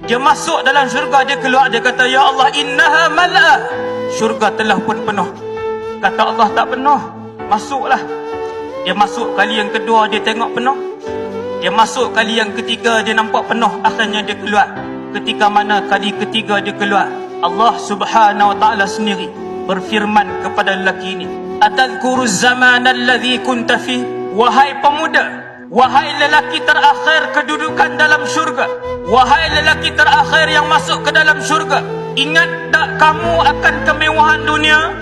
Dia masuk dalam syurga, dia keluar, dia kata, ya Allah, innaha mal'ah, syurga telah pun penuh. Kata Allah, tak penuh, masuklah. Dia masuk kali yang kedua, dia tengok penuh. Dia masuk kali yang ketiga, dia nampak penuh. Akhirnya dia keluar. Ketika mana kali ketiga dia keluar, Allah subhanahu wa ta'ala sendiri berfirman kepada lelaki ini, atadhkuruz zaman alladhi kunta fi, wahai pemuda, wahai lelaki terakhir kedudukan dalam syurga, wahai lelaki terakhir yang masuk ke dalam syurga, ingat tak kamu akan kemewahan dunia?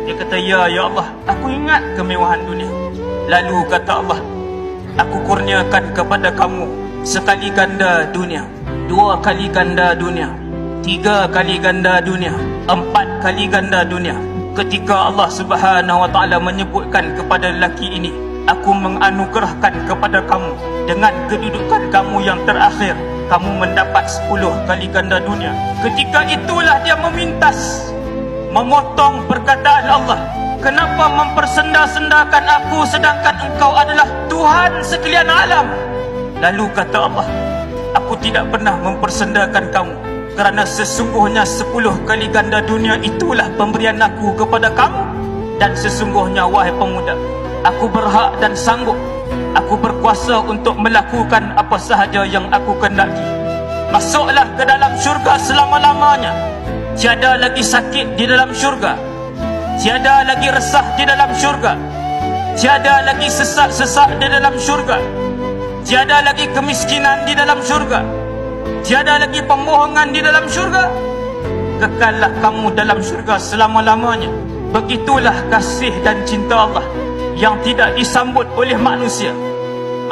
Dia kata, ya Allah, aku ingat kemewahan dunia. Lalu kata Allah, aku kurniakan kepada kamu sekali ganda dunia, 2 kali ganda dunia, 3 kali ganda dunia, 4 kali ganda dunia. Ketika Allah subhanahu wa ta'ala menyebutkan kepada lelaki ini, aku menganugerahkan kepada kamu dengan kedudukan kamu yang terakhir, kamu mendapat 10 kali ganda dunia. Ketika itulah dia memintas, memotong perkataan Allah. Kenapa mempersenda-sendakan aku sedangkan engkau adalah Tuhan sekalian alam? Lalu kata Allah, aku tidak pernah mempersendakan kamu, kerana sesungguhnya 10 kali ganda dunia itulah pemberian aku kepada kamu. Dan sesungguhnya wahai pemuda, aku berhak dan sanggup, aku berkuasa untuk melakukan apa sahaja yang aku kehendaki. Masuklah ke dalam syurga selama-lamanya. Tiada lagi sakit di dalam syurga, tiada lagi resah di dalam syurga, tiada lagi sesak-sesak di dalam syurga, tiada lagi kemiskinan di dalam syurga, tiada lagi pembohongan di dalam syurga. Kekallah kamu dalam syurga selama-lamanya. Begitulah kasih dan cinta Allah yang tidak disambut oleh manusia.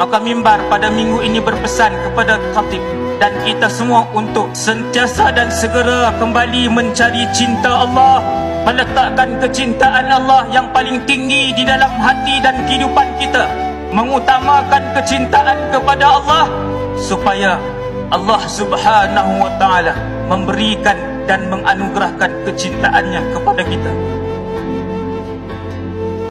Maka mimbar pada minggu ini berpesan kepada khatib dan kita semua untuk sentiasa dan segera kembali mencari cinta Allah, meletakkan kecintaan Allah yang paling tinggi di dalam hati dan kehidupan kita, mengutamakan kecintaan kepada Allah supaya Allah subhanahu wa ta'ala memberikan dan menganugerahkan kecintaannya kepada kita.